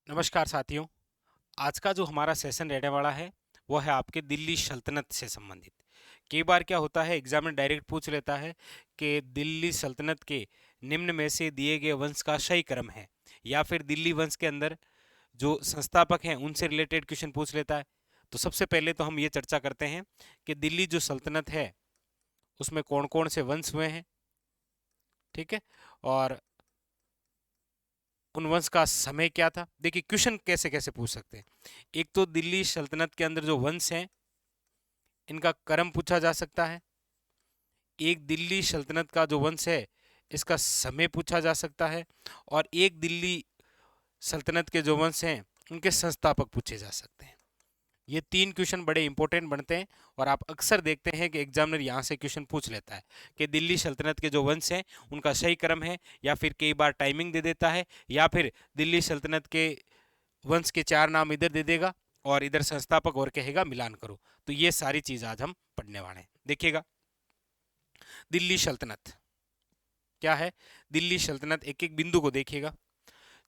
नमस्कार साथियों। आज का जो हमारा सेशन रहने वाला है वो है आपके दिल्ली सल्तनत से संबंधित। कई बार क्या होता है, एग्जाम में डायरेक्ट पूछ लेता है कि दिल्ली सल्तनत के निम्न में से दिए गए वंश का सही क्रम है, या फिर दिल्ली वंश के अंदर जो संस्थापक हैं उनसे रिलेटेड क्वेश्चन पूछ लेता है। तो सबसे पहले तो हम ये चर्चा करते हैं कि दिल्ली जो सल्तनत है उसमें कौन कौन से वंश हुए हैं, ठीक है, और उन वंश का समय क्या था। देखिए क्वेश्चन कैसे कैसे पूछ सकते हैं। एक तो दिल्ली सल्तनत के अंदर जो वंश हैं इनका क्रम पूछा जा सकता है। एक दिल्ली सल्तनत का जो वंश है इसका समय पूछा जा सकता है। और एक दिल्ली सल्तनत के जो वंश हैं उनके संस्थापक पूछे जा सकते हैं। ये तीन क्वेश्चन बड़े इंपॉर्टेंट बनते हैं और आप अक्सर देखते हैं कि एग्जामिनर यहाँ से क्वेश्चन पूछ लेता है कि दिल्ली सल्तनत के जो वंश हैं उनका सही क्रम है, या फिर कई बार टाइमिंग दे देता है, या फिर दिल्ली सल्तनत के वंश के चार नाम इधर दे देगा और इधर संस्थापक और कहेगा मिलान करो। तो ये सारी चीज आज हम पढ़ने वाले हैं। देखिएगा, दिल्ली सल्तनत क्या है। दिल्ली सल्तनत, एक एक बिंदु को देखिएगा।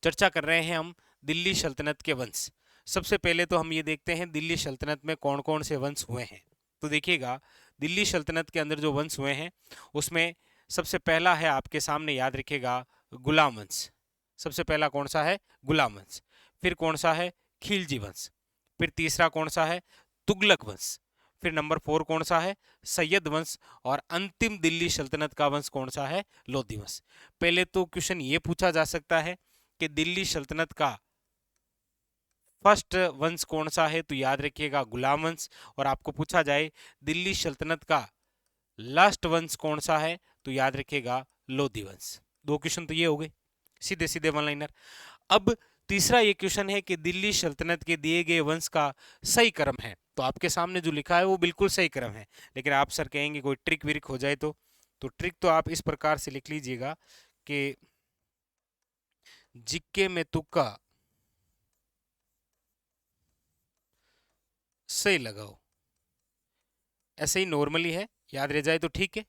चर्चा कर रहे हैं हम दिल्ली सल्तनत के वंश। सबसे पहले तो हम ये देखते हैं दिल्ली सल्तनत में कौन कौन से वंश हुए हैं। तो देखिएगा, दिल्ली सल्तनत के अंदर जो वंश हुए हैं उसमें सबसे पहला है, आपके सामने याद रखिएगा, गुलाम वंश। सबसे पहला कौन सा है? गुलाम वंश। फिर कौन सा है? खिलजी वंश। फिर तीसरा कौन सा है? तुगलक वंश। फिर नंबर 4 कौन सा है? सैयद वंश। और अंतिम दिल्ली सल्तनत का वंश कौन सा है? लोधी वंश। पहले तो क्वेश्चन ये पूछा जा सकता है कि दिल्ली सल्तनत का फर्स्ट वंश कौन सा है, तो याद रखिएगा गुलाम वंश। और आपको पूछा जाए दिल्ली सल्तनत का लास्ट वंश कौन सा है, तो याद रखिएगा लोधी वंश। दो क्वेश्चन तो ये हो गए, सीधे सीधे वन लाइनर। अब तीसरा ये क्वेश्चन है कि दिल्ली सल्तनत के दिए गए वंश का सही क्रम है। तो आपके सामने जो लिखा है वो बिल्कुल सही क्रम है, लेकिन आप सर कहेंगे कोई ट्रिक विरिक हो जाए तो ट्रिक तो आप इस प्रकार से लिख लीजिएगा कि जिक्के में तुक्का सही लगाओ। ऐसे ही नॉर्मली है, याद रह जाए तो ठीक है।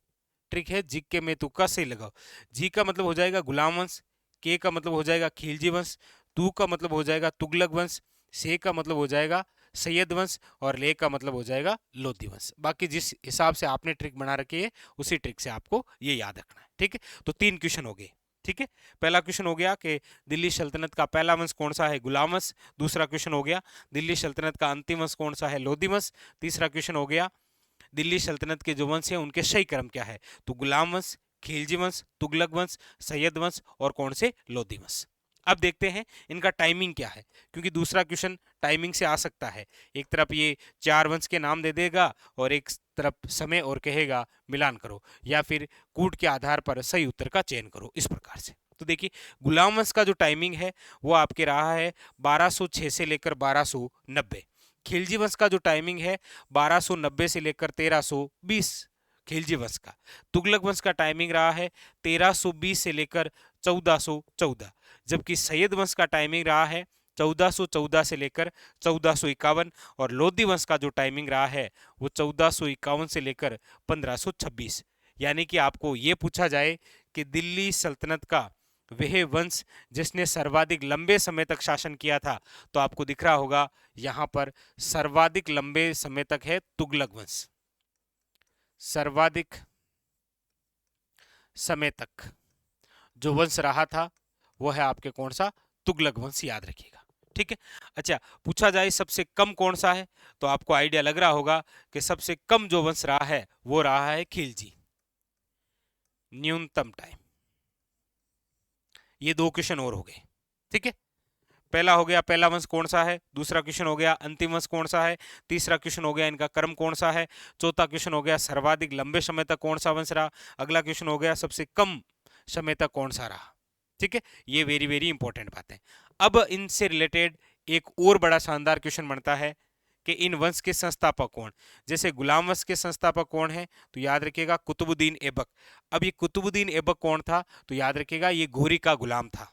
ट्रिक है जिक्के में तुक्का सही लगाओ। जी का मतलब हो जाएगा गुलाम वंश, के का मतलब हो जाएगा खिलजी वंश, तू का मतलब हो जाएगा तुगलक वंश, से का मतलब हो जाएगा सैयद वंश, और ले का मतलब हो जाएगा लोधी वंश। बाकी जिस हिसाब से आपने ट्रिक बना रखी है उसी ट्रिक से आपको ये याद रखना है, ठीक है। तो तीन क्वेश्चन हो गए, ठीक है। पहला क्वेश्चन हो गया कि दिल्ली सल्तनत का पहला वंश कौन सा है? गुलाम वंश। दूसरा क्वेश्चन हो गया दिल्ली सल्तनत का अंतिम वंश कौन सा है? लोधी वंश। तीसरा क्वेश्चन हो गया दिल्ली सल्तनत के जो वंश हैं उनके सही क्रम क्या है, तो गुलाम वंश, खिलजी वंश, तुगलक वंश, सैयद वंश, और कौन से? लोधी वंश। अब देखते हैं इनका टाइमिंग क्या है, क्योंकि दूसरा क्वेश्चन टाइमिंग से आ सकता है। एक तरफ ये चार वंश के नाम दे देगा और एक तरफ समय और कहेगा मिलान करो, या फिर कूट के आधार पर सही उत्तर का चयन करो, इस प्रकार से। तो देखिए, गुलाम वंश का जो टाइमिंग है वो आपके रहा है 1206 से लेकर 1290। खिलजी वंश का जो टाइमिंग है 1290 से लेकर 1320 खिलजी वंश का। तुगलक वंश का टाइमिंग रहा है 1320 से लेकर 1414, जबकि सैयद वंश का टाइमिंग रहा है 1414 से लेकर 1451, और लोधी वंश का जो टाइमिंग रहा है वो 1451 से लेकर 1526। यानी कि आपको ये पूछा जाए कि दिल्ली सल्तनत का वह वंश जिसने सर्वाधिक लंबे समय तक शासन किया था, तो आपको दिख रहा होगा यहां पर सर्वाधिक लंबे समय तक है तुगलक वंश। सर्वाधिक समय तक जो वंश रहा था वो है आपके कौन सा? तुगलक वंश, याद रखिएगा, ठीक है। अच्छा, पूछा जाए सबसे कम कौन सा है, तो आपको आइडिया लग रहा होगा कि सबसे कम जो वंश रहा है वो रहा है खिलजी, न्यूनतम टाइम। ये दो क्वेश्चन और हो गए, ठीक है। पहला हो गया पहला वंश कौन सा है, दूसरा क्वेश्चन हो गया अंतिम वंश कौन सा है, तीसरा क्वेश्चन हो गया इनका क्रम कौन सा है, चौथा क्वेश्चन हो गया सर्वाधिक लंबे समय तक कौन सा वंश रहा, अगला क्वेश्चन हो गया सबसे कम समय तक कौन सा रहा, ठीक है। ये वेरी वेरी इंपॉर्टेंट बात है। अब इनसे रिलेटेड एक और बड़ा शानदार क्वेश्चन बनता है कि इन वंश के संस्थापक कौन। जैसे गुलाम वंश के संस्थापक कौन है, तो याद रखिएगा कुतुबुद्दीन ऐबक। अब ये कुतुबुद्दीन ऐबक कौन था, तो याद रखिएगा ये घोरी का गुलाम था,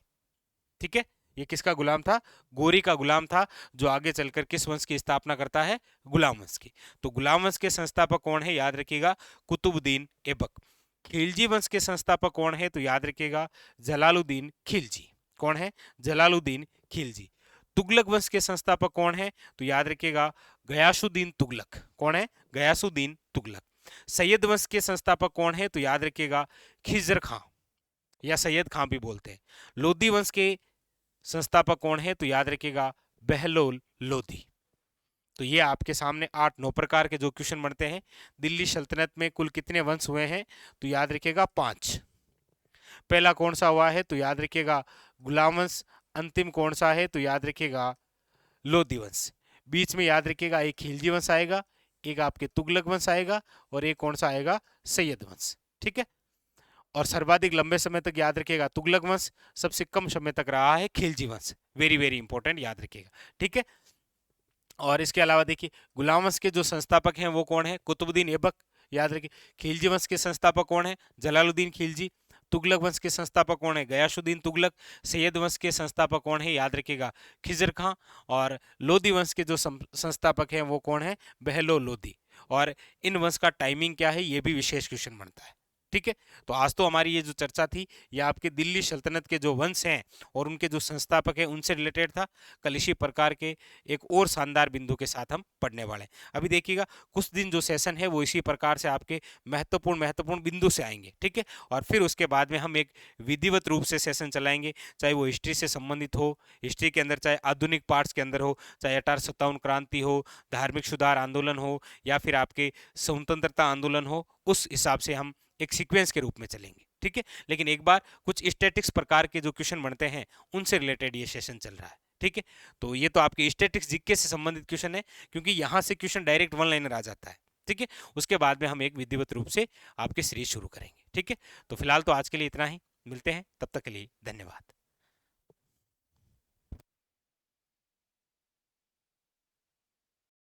ठीक है। ये किसका गुलाम था? गोरी का गुलाम था, जो आगे चलकर किस वंश की स्थापना करता है? गुलाम वंश की। तो गुलाम वंश के संस्थापक कौन है, याद रखिएगा कुतुबुद्दीन ऐबक। खिलजी वंश के संस्थापक कौन है, तो याद रखिएगा जलालुद्दीन खिलजी। कौन है? जलालुद्दीन खिलजी। तुगलक वंश के संस्थापक कौन है? तो याद रखिएगा गयासुद्दीन तुगलक। कौन है? गयासुद्दीन तुगलक। सैयद वंश के संस्थापक कौन है? तो याद रखिएगा खिजर खां या सैयद खां भी बोलते हैं। लोधी वंश के संस्थापक कौन है? तो याद रखिएगा बहलोल लोधी। तो ये आपके सामने 8-9 प्रकार के जो क्वेश्चन बनते हैं। दिल्ली सल्तनत में कुल कितने वंश हुए हैं? तो याद रखिएगा 5। पहला कौन सा हुआ है? तो याद रखिएगा गुलाम वंश। अंतिम कौन सा है? तो याद रखिएगा लोधी वंश। बीच में याद रखिएगा एक खिलजी वंश आएगा, एक आपके तुगलक वंश आएगा और एक कौन सा आएगा? सैयद वंश। ठीक है। और सर्वाधिक लंबे समय तक याद रखिएगा तुगलक वंश, सबसे कम समय तक रहा है खिलजी वंश। वेरी वेरी इंपॉर्टेंट, याद रखिएगा। ठीक है। और इसके अलावा देखिए गुलाम वंश के जो संस्थापक हैं वो कौन है? कुतुबुद्दीन ऐबक। याद रखिए खिलजी वंश के संस्थापक कौन है? जलालुद्दीन खिलजी। तुगलक वंश के संस्थापक कौन है? गयासुद्दीन तुगलक। सैयद वंश के संस्थापक कौन है? याद रखिएगा खिजर खां। और लोधी वंश के जो संस्थापक हैं वो कौन है? बहलोल लोधी। और इन वंश का टाइमिंग क्या है ये भी विशेष क्वेश्चन बनता है। ठीक है। तो आज तो हमारी ये जो चर्चा थी ये आपके दिल्ली सल्तनत के जो वंश हैं और उनके जो संस्थापक हैं उनसे रिलेटेड था। कल इसी प्रकार के एक और शानदार बिंदु के साथ हम पढ़ने वाले हैं। अभी देखिएगा कुछ दिन जो सेशन है वो इसी प्रकार से आपके महत्वपूर्ण बिंदु से आएंगे। ठीक है। और फिर उसके बाद में हम एक विधिवत रूप से सेशन चलाएंगे, चाहे वो हिस्ट्री से संबंधित हो, हिस्ट्री के अंदर चाहे आधुनिक पार्ट्स के अंदर हो, चाहे 1857 क्रांति हो, धार्मिक सुधार आंदोलन हो या फिर आपके स्वतंत्रता आंदोलन हो, उस हिसाब से हम एक सीक्वेंस के रूप में चलेंगे। ठीक है। लेकिन एक बार कुछ स्टैटिक्स प्रकार के जो क्वेश्चन बनते हैं उनसे रिलेटेड ये सेशन चल रहा है। ठीक है। तो ये तो आपके स्टैटिक्स जीके से संबंधित क्वेश्चन है क्योंकि यहां से क्वेश्चन डायरेक्ट वन लाइनर आ जाता है। ठीक है। उसके बाद में हम एक विधिवत रूप से आपके सीरीज शुरू करेंगे। ठीक है। तो फिलहाल तो आज के लिए इतना ही, मिलते हैं, तब तक के लिए धन्यवाद।